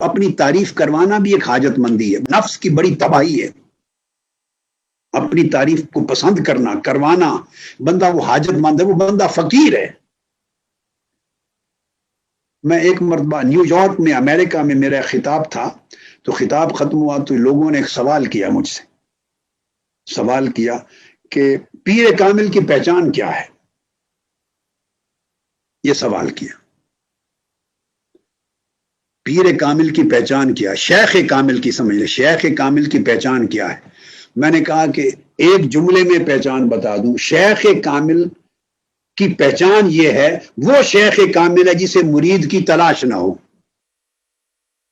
اپنی تعریف کروانا بھی ایک حاجت مندی ہے، نفس کی بڑی تباہی ہے اپنی تعریف کو پسند کروانا. بندہ وہ حاجت مند ہے، وہ بندہ فقیر ہے. میں ایک مرتبہ نیو یارک میں امریکہ میں میرا خطاب تھا، تو خطاب ختم ہوا تو لوگوں نے ایک سوال کیا مجھ سے، سوال کیا کہ پیر کامل کی پہچان کیا ہے. یہ سوال کیا، پیر کامل کی پہچان کیا، شیخ کامل کی سمجھ لے، شیخ کامل کی پہچان کیا ہے. میں نے کہا کہ ایک جملے میں پہچان بتا دوں، شیخ کامل کی پہچان یہ ہے، وہ شیخ کامل ہے جسے مرید کی تلاش نہ ہو،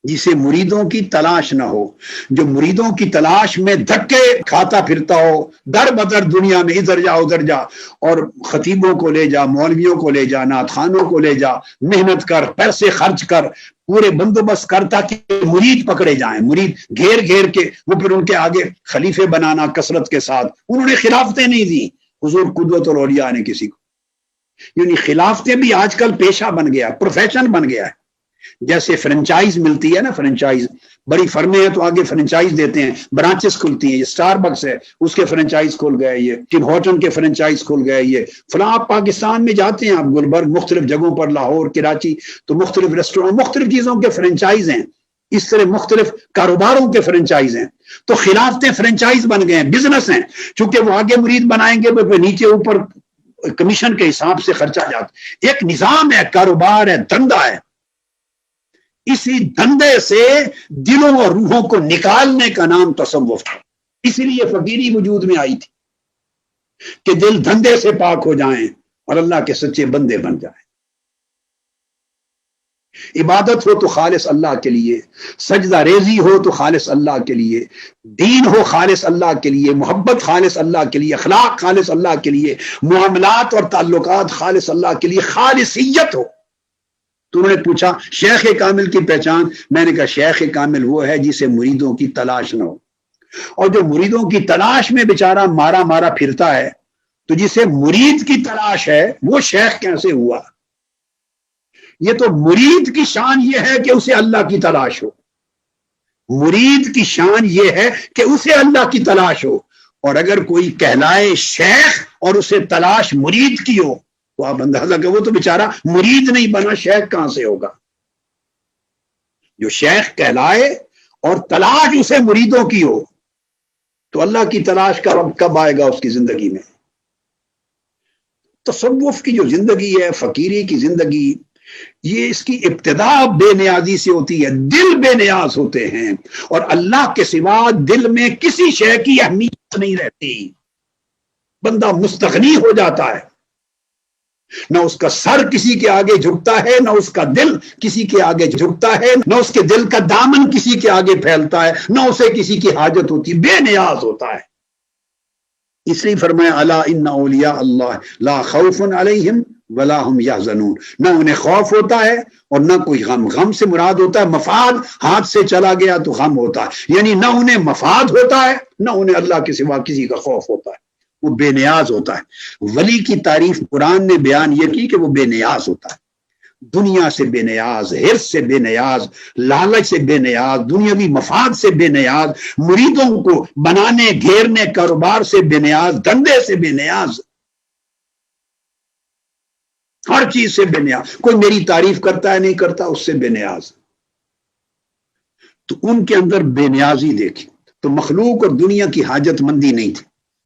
جسے مریدوں کی تلاش نہ ہو، جو مریدوں کی تلاش میں دھکے کھاتا پھرتا ہو در بدر دنیا میں، ادھر جا ادھر جا، اور خطیبوں کو لے جا، مولویوں کو لے جا، نعت خوانوں کو لے جا، محنت کر، پیسے خرچ کر، پورے بندوبست کر تاکہ مرید پکڑے جائیں، مرید گھیر گھیر کے وہ پھر ان کے آگے خلیفے بنانا کثرت کے ساتھ. انہوں نے خلافتیں نہیں دی حضور قدوت اور اولیاء نے کسی کو. یعنی خلافتیں بھی آج کل پیشہ بن گیا، پروفیشن بن گیا ہے. جیسے فرنچائز ملتی ہے نا، فرنچائز بڑی فرمیں ہیں تو آگے فرنچائز دیتے ہیں، برانچز کھلتی ہیں. یہ سٹار بکس ہے، اس کے فرنچائز کھل گئے، یہ ٹم ہارٹن کے فرنچائز کھل گئے، یہ فلاں. آپ پاکستان میں جاتے ہیں، آپ گلبرگ مختلف جگہوں پر، لاہور، کراچی، تو مختلف ریسٹورینٹ، مختلف چیزوں کے فرنچائز ہیں. اس طرح مختلف کاروباروں کے فرنچائز ہیں. تو خلافتیں فرنچائز بن گئے ہیں، بزنس ہیں. چونکہ وہ آگے مرید بنائیں گے، وہ نیچے اوپر کمیشن کے حساب سے خرچہ جاتا. ایک نظام ہے، کاروبار ہے، دھندا ہے. اسی دھندے سے دلوں اور روحوں کو نکالنے کا نام تصوف ہے. اسی لیے فقیری وجود میں آئی تھی کہ دل دھندے سے پاک ہو جائیں اور اللہ کے سچے بندے بن جائیں. عبادت ہو تو خالص اللہ کے لیے، سجدہ ریزی ہو تو خالص اللہ کے لیے، دین ہو خالص اللہ کے لیے، محبت خالص اللہ کے لیے، اخلاق خالص اللہ کے لیے، معاملات اور تعلقات خالص اللہ کے لیے، خالصیت ہو. تو انہوں نے پوچھا شیخ کامل کی پہچان. میں نے کہا شیخ کامل وہ ہے جسے مریدوں کی تلاش نہ ہو. اور جو مریدوں کی تلاش میں بیچارہ مارا مارا پھرتا ہے، تو جسے مرید کی تلاش ہے وہ شیخ کیسے ہوا؟ یہ تو مرید کی شان یہ ہے کہ اسے اللہ کی تلاش ہو. مرید کی شان یہ ہے کہ اسے اللہ کی تلاش ہو. اور اگر کوئی کہلائے شیخ اور اسے تلاش مرید کی ہو، تو آپ اندازہ کہ وہ تو بیچارہ مرید نہیں بنا، شیخ کہاں سے ہوگا؟ جو شیخ کہلائے اور تلاش اسے مریدوں کی ہو، تو اللہ کی تلاش کا رب کب آئے گا اس کی زندگی میں؟ تصوف کی جو زندگی ہے، فقیری کی زندگی، یہ اس کی ابتدا بے نیازی سے ہوتی ہے. دل بے نیاز ہوتے ہیں اور اللہ کے سوا دل میں کسی شے کی اہمیت نہیں رہتی. بندہ مستغنی ہو جاتا ہے، نہ اس کا سر کسی کے آگے جھکتا ہے، نہ اس کا دل کسی کے آگے جھکتا ہے، نہ اس کے دل کا دامن کسی کے آگے پھیلتا ہے، نہ اسے کسی کی حاجت ہوتی، بے نیاز ہوتا ہے. اس لیے فرمایا الا ان اولیاء اللہ لا خوف علیہم ولا هم یحزنون. نہ انہیں خوف ہوتا ہے اور نہ کوئی غم. غم سے مراد ہوتا ہے مفاد، ہاتھ سے چلا گیا تو غم ہوتا ہے. یعنی نہ انہیں مفاد ہوتا ہے، نہ انہیں اللہ کے سوا کسی کا خوف ہوتا ہے. وہ بے نیاز ہوتا ہے. ولی کی تعریف قرآن نے بیان یہ کی کہ وہ بے نیاز ہوتا ہے. دنیا سے بے نیاز، حرص سے بے نیاز، لالچ سے بے نیاز، دنیاوی مفاد سے بے نیاز، مریدوں کو بنانے گھیرنے کاروبار سے بے نیاز، دھندے سے بے نیاز، ہر چیز سے بے نیاز. کوئی میری تعریف کرتا ہے نہیں کرتا، اس سے بے نیاز. تو ان کے اندر بے نیازی دیکھی. تو مخلوق اور دنیا کی حاجت مندی نہیں تھی.